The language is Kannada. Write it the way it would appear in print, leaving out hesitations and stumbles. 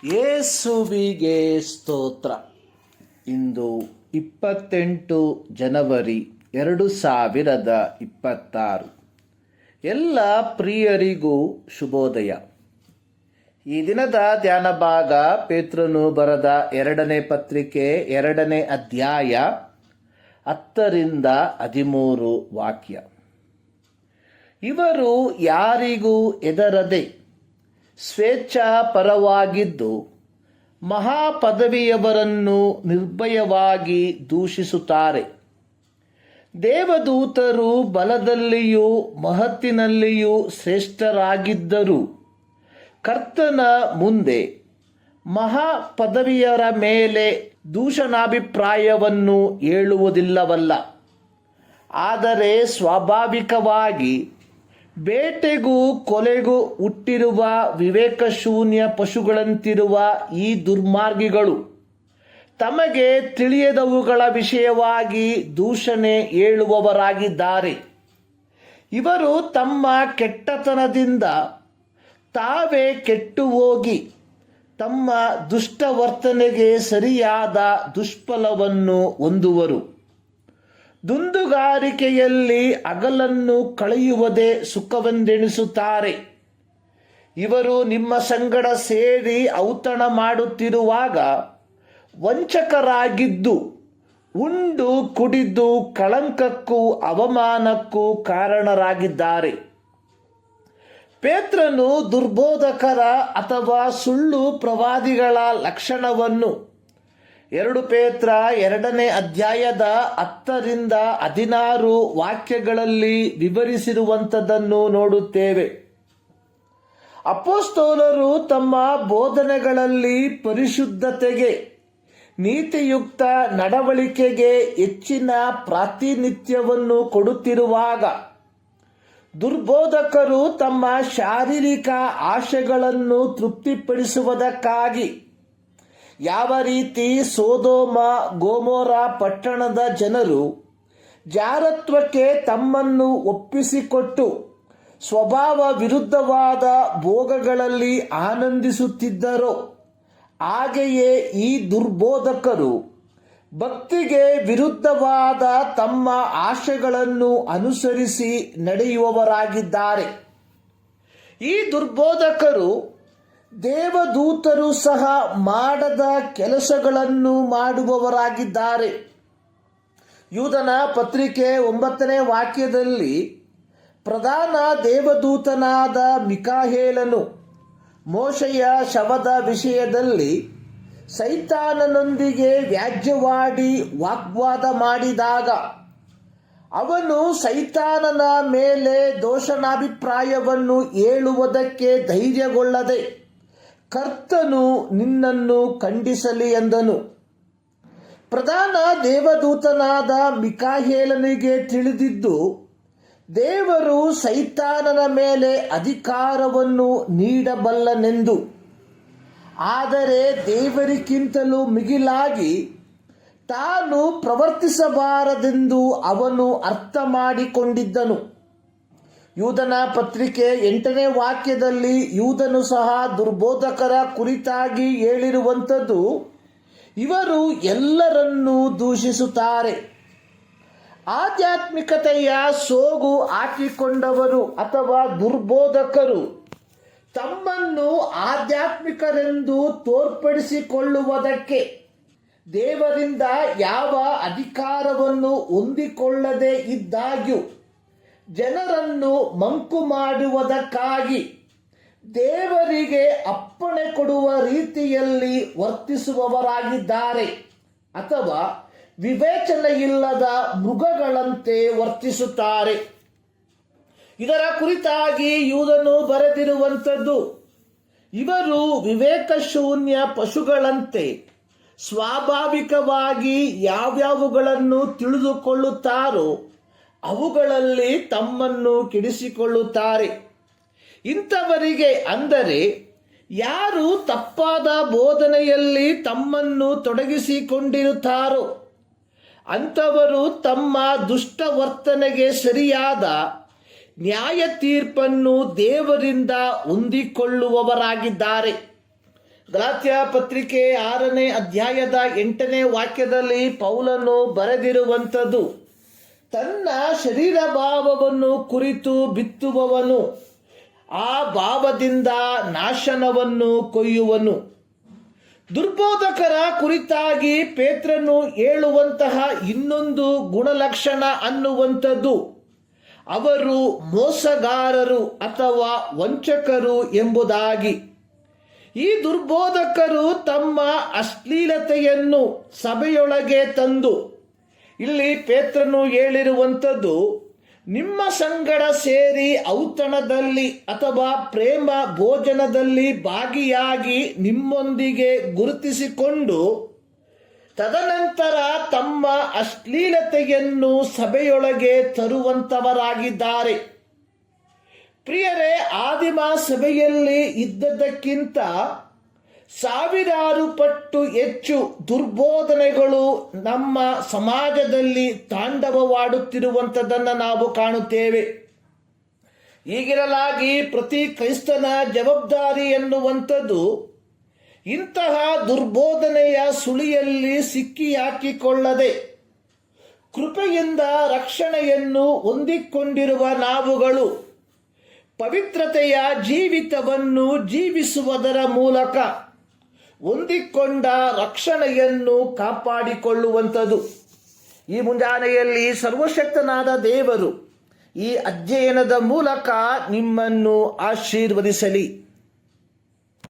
ಯೇಸುವಿಗೆ ಸ್ತೋತ್ರ. ಇಂದು 28 ಜನವರಿ 2026. ಎಲ್ಲ ಪ್ರಿಯರಿಗೂ ಶುಭೋದಯ. ಈ ದಿನದ ಧ್ಯಾನ ಭಾಗ ಪೇತ್ರನು ಬರೆದ 2ನೇ ಪತ್ರಿಕೆ 2ನೇ ಅಧ್ಯಾಯ 10ರಿಂದ 13 ವಾಕ್ಯ. ಇವರು ಯಾರಿಗೂ ಹೆದರದೆ ಸ್ವೇಚ್ಛಾ ಪರವಾಗಿದ್ದು ಮಹಾಪದವಿಯವರನ್ನು ನಿರ್ಭಯವಾಗಿ ದೂಷಿಸುತ್ತಾರೆ. ದೇವದೂತರು ಬಲದಲ್ಲಿಯೂ ಮಹತ್ತಿನಲ್ಲಿಯೂ ಶ್ರೇಷ್ಠರಾಗಿದ್ದರೂ ಕರ್ತನ ಮುಂದೆ ಮಹಾಪದವಿಯರ ಮೇಲೆ ದೂಷಣಾಭಿಪ್ರಾಯವನ್ನು ಹೇಳುವುದಿಲ್ಲವಲ್ಲ. ಆದರೆ ಸ್ವಾಭಾವಿಕವಾಗಿ ಬೇಟೆಗೂ ಕೊಲೆಗೂ ಹುಟ್ಟಿರುವ ವಿವೇಕಶೂನ್ಯ ಪಶುಗಳಂತಿರುವ ಈ ದುರ್ಮಾರ್ಗಿಗಳು ತಮಗೆ ತಿಳಿಯದವುಗಳ ವಿಷಯವಾಗಿ ದೂಷಣೆ ಹೇಳುವವರಾಗಿದ್ದಾರೆ. ಇವರು ತಮ್ಮ ಕೆಟ್ಟತನದಿಂದ ತಾವೇ ಕೆಟ್ಟು ಹೋಗಿ ತಮ್ಮ ದುಷ್ಟವರ್ತನೆಗೆ ಸರಿಯಾದ ದುಷ್ಫಲವನ್ನು ಹೊಂದುವರು. ದುಂದುಗಾರಿಕೆಯಲ್ಲಿ ಹಗಲನ್ನು ಕಳೆಯುವುದೇ ಸುಖವೆಂದೆಣಿಸುತ್ತಾರೆ. ಇವರು ನಿಮ್ಮ ಸಂಗಡ ಸೇರಿ ಔತಣ ಮಾಡುತ್ತಿರುವಾಗ ವಂಚಕರಾಗಿದ್ದು ಉಂಡು ಕುಡಿದು ಕಳಂಕಕ್ಕೂ ಅವಮಾನಕ್ಕೂ ಕಾರಣರಾಗಿದ್ದಾರೆ. ಪೇತ್ರನು ದುರ್ಬೋಧಕರ ಅಥವಾ ಸುಳ್ಳು ಪ್ರವಾದಿಗಳ ಲಕ್ಷಣವನ್ನು 2 ಪೇತ್ರ 2ನೇ ಅಧ್ಯಾಯದ 10ರಿಂದ 16 ವಾಕ್ಯಗಳಲ್ಲಿ ವಿವರಿಸಿರುವಂಥದ್ದನ್ನು ನೋಡುತ್ತೇವೆ. ಅಪೊಸ್ತಲರು ತಮ್ಮ ಬೋಧನೆಗಳಲ್ಲಿ ಪರಿಶುದ್ಧತೆಗೆ, ನೀತಿಯುಕ್ತ ನಡವಳಿಕೆಗೆ ಹೆಚ್ಚಿನ ಪ್ರಾತಿನಿಧ್ಯವನ್ನು ಕೊಡುತ್ತಿರುವಾಗ ದುರ್ಬೋಧಕರು ತಮ್ಮ ಶಾರೀರಿಕ ಆಶೆಗಳನ್ನು ತೃಪ್ತಿಪಡಿಸುವುದಕ್ಕಾಗಿ ಯಾವ ರೀತಿ ಸೊದೋಮ ಗೊಮೋರ ಪಟ್ಟಣದ ಜನರು ಜಾರತ್ವಕ್ಕೆ ತಮ್ಮನ್ನು ಒಪ್ಪಿಸಿಕೊಟ್ಟು ಸ್ವಭಾವ ವಿರುದ್ಧವಾದ ಭೋಗಗಳಲ್ಲಿ ಆನಂದಿಸುತ್ತಿದ್ದರೋ, ಹಾಗೆಯೇ ಈ ದುರ್ಬೋಧಕರು ಭಕ್ತಿಗೆ ವಿರುದ್ಧವಾದ ತಮ್ಮ ಆಶೆಗಳನ್ನು ಅನುಸರಿಸಿ ನಡೆಯುವವರಾಗಿದ್ದಾರೆ. ಈ ದುರ್ಬೋಧಕರು ದೇವದೂತರು ಸಹ ಮಾಡದ ಕೆಲಸಗಳನ್ನು ಮಾಡುವವರಾಗಿದ್ದಾರೆ. ಯೂದನ ಪತ್ರಿಕೆ 9ನೇ ವಾಕ್ಯದಲ್ಲಿ ಪ್ರಧಾನ ದೇವದೂತನಾದ ಮಿಕಾಯೇಲನು ಮೋಶೆಯ ಶವದ ವಿಷಯದಲ್ಲಿ ಸೈತಾನನೊಂದಿಗೆ ವ್ಯಾಜ್ಯವಾಡಿ ವಾಗ್ವಾದ ಮಾಡಿದಾಗ ಅವನು ಸೈತಾನನ ಮೇಲೆ ದೂಷಣಾಭಿಪ್ರಾಯವನ್ನು ಹೇಳುವುದಕ್ಕೆ ಧೈರ್ಯಗೊಳ್ಳದೆ ಕರ್ತನು ನಿನ್ನನ್ನು ಖಂಡಿಸಲಿ ಎಂದನು. ಪ್ರಧಾನ ದೇವದೂತನಾದ ಮಿಕಾಯೇಲನಿಗೆ ತಿಳಿದಿದ್ದು ದೇವರು ಸೈತಾನನ ಮೇಲೆ ಅಧಿಕಾರವನ್ನು ನೀಡಬಲ್ಲನೆಂದು. ಆದರೆ ದೇವರಿಗಿಂತಲೂ ಮಿಗಿಲಾಗಿ ತಾನು ಪ್ರವರ್ತಿಸಬಾರದೆಂದು ಅವನು ಅರ್ಥ ಮಾಡಿಕೊಂಡಿದ್ದನು. ಯೂದನ ಪತ್ರಿಕೆ 8ನೇ ವಾಕ್ಯದಲ್ಲಿ ಯೂದನು ಸಹ ದುರ್ಬೋಧಕರ ಕುರಿತಾಗಿ ಹೇಳಿರುವಂಥದ್ದು, ಇವರು ಎಲ್ಲರನ್ನೂ ದೂಷಿಸುತ್ತಾರೆ. ಆಧ್ಯಾತ್ಮಿಕತೆಯ ಸೋಗು ಹಾಕಿಕೊಂಡವರು ಅಥವಾ ದುರ್ಬೋಧಕರು ತಮ್ಮನ್ನು ಆಧ್ಯಾತ್ಮಿಕರೆಂದು ತೋರ್ಪಡಿಸಿಕೊಳ್ಳುವುದಕ್ಕೆ ದೇವರಿಂದ ಯಾವ ಅಧಿಕಾರವನ್ನು ಹೊಂದಿಕೊಳ್ಳದೆ ಇದ್ದಾಗ್ಯೂ ಜನರನ್ನು ಮಂಕು ಮಾಡುವುದಕ್ಕಾಗಿ ದೇವರಿಗೆ ಅಪ್ಪಣೆ ಕೊಡುವ ರೀತಿಯಲ್ಲಿ ವರ್ತಿಸುವವರಾಗಿದ್ದಾರೆ ಅಥವಾ ವಿವೇಚನೆಯಿಲ್ಲದ ಮೃಗಗಳಂತೆ ವರ್ತಿಸುತ್ತಾರೆ. ಇದರ ಕುರಿತಾಗಿ ಯೂದನು ಬರೆದಿರುವಂಥದ್ದು, ಇವರು ವಿವೇಕಶೂನ್ಯ ಪಶುಗಳಂತೆ ಸ್ವಾಭಾವಿಕವಾಗಿ ಯಾವ್ಯಾವುಗಳನ್ನು ತಿಳಿದುಕೊಳ್ಳುತ್ತಾರೋ ಅವುಗಳಲ್ಲಿ ತಮ್ಮನ್ನು ಕೆಡಿಸಿಕೊಳ್ಳುತ್ತಾರೆ. ಇಂಥವರಿಗೆ, ಅಂದರೆ ಯಾರು ತಪ್ಪಾದ ಬೋಧನೆಯಲ್ಲಿ ತಮ್ಮನ್ನು ತೊಡಗಿಸಿಕೊಂಡಿರುತ್ತಾರೋ ಅಂಥವರು ತಮ್ಮ ದುಷ್ಟ ವರ್ತನೆಗೆ ಸರಿಯಾದ ನ್ಯಾಯ ತೀರ್ಪನ್ನು ದೇವರಿಂದ ಹೊಂದಿಕೊಳ್ಳುವವರಾಗಿದ್ದಾರೆ. ಗಲಾತ್ಯ ಪತ್ರಿಕೆ 6ನೇ ಅಧ್ಯಾಯದ 8ನೇ ವಾಕ್ಯದಲ್ಲಿ ಪೌಲನು ಬರೆದಿರುವಂಥದ್ದು, ತನ್ನ ಶರೀರ ಭಾವವನ್ನು ಕುರಿತು ಬಿತ್ತುವವನು ಆ ಭಾವದಿಂದ ನಾಶನವನ್ನು ಕೊಯ್ಯುವನು. ದುರ್ಬೋಧಕರ ಕುರಿತಾಗಿ ಪೇತ್ರನು ಹೇಳುವಂತಹ ಇನ್ನೊಂದು ಗುಣಲಕ್ಷಣ ಅನ್ನುವಂಥದ್ದು, ಅವರು ಮೋಸಗಾರರು ಅಥವಾ ವಂಚಕರು ಎಂಬುದಾಗಿ. ಈ ದುರ್ಬೋಧಕರು ತಮ್ಮ ಅಶ್ಲೀಲತೆಯನ್ನು ಸಭೆಯೊಳಗೆ ತಂದು, ಇಲ್ಲಿ ಪೇತ್ರನು ಹೇಳಿರುವಂಥದ್ದು, ನಿಮ್ಮ ಸಂಗಡ ಸೇರಿ ಔತಣದಲ್ಲಿ ಅಥವಾ ಪ್ರೇಮ ಭೋಜನದಲ್ಲಿ ಭಾಗಿಯಾಗಿ ನಿಮ್ಮೊಂದಿಗೆ ಗುರುತಿಸಿಕೊಂಡು ತದನಂತರ ತಮ್ಮ ಅಶ್ಲೀಲತೆಯನ್ನು ಸಭೆಯೊಳಗೆ ತರುವಂತವರಾಗಿದ್ದಾರೆ. ಪ್ರಿಯರೇ, ಆದಿಮ ಸಭೆಯಲ್ಲಿ ಇದ್ದದ್ದಕ್ಕಿಂತ ಸಾವಿರಾರು ಪಟ್ಟು ಹೆಚ್ಚು ದುರ್ಬೋಧನೆಗಳು ನಮ್ಮ ಸಮಾಜದಲ್ಲಿ ತಾಂಡವವಾಡುತ್ತಿರುವಂಥದ್ದನ್ನು ನಾವು ಕಾಣುತ್ತೇವೆ. ಹೀಗಿರಲಾಗಿ ಪ್ರತಿ ಕ್ರೈಸ್ತನ ಜವಾಬ್ದಾರಿ ಎನ್ನುವಂಥದ್ದು ಇಂತಹ ದುರ್ಬೋಧನೆಯ ಸುಳಿಯಲ್ಲಿ ಸಿಕ್ಕಿ ಹಾಕಿಕೊಳ್ಳದೆ ಕೃಪೆಯಿಂದ ರಕ್ಷಣೆಯನ್ನು ಹೊಂದಿಕೊಂಡಿರುವ ನಾವುಗಳು ಪವಿತ್ರತೆಯ ಜೀವಿತವನ್ನು ಜೀವಿಸುವುದರ ಮೂಲಕ ಹೊಂದಿಕೊಂಡ ರಕ್ಷಣೆಯನ್ನು ಕಾಪಾಡಿಕೊಳ್ಳುವಂಥದ್ದು. ಈ ಮುಂಜಾನೆಯಲ್ಲಿ ಸರ್ವಶಕ್ತನಾದ ದೇವರು ಈ ಅಧ್ಯಯನದ ಮೂಲಕ ನಿಮ್ಮನ್ನು ಆಶೀರ್ವದಿಸಲಿ.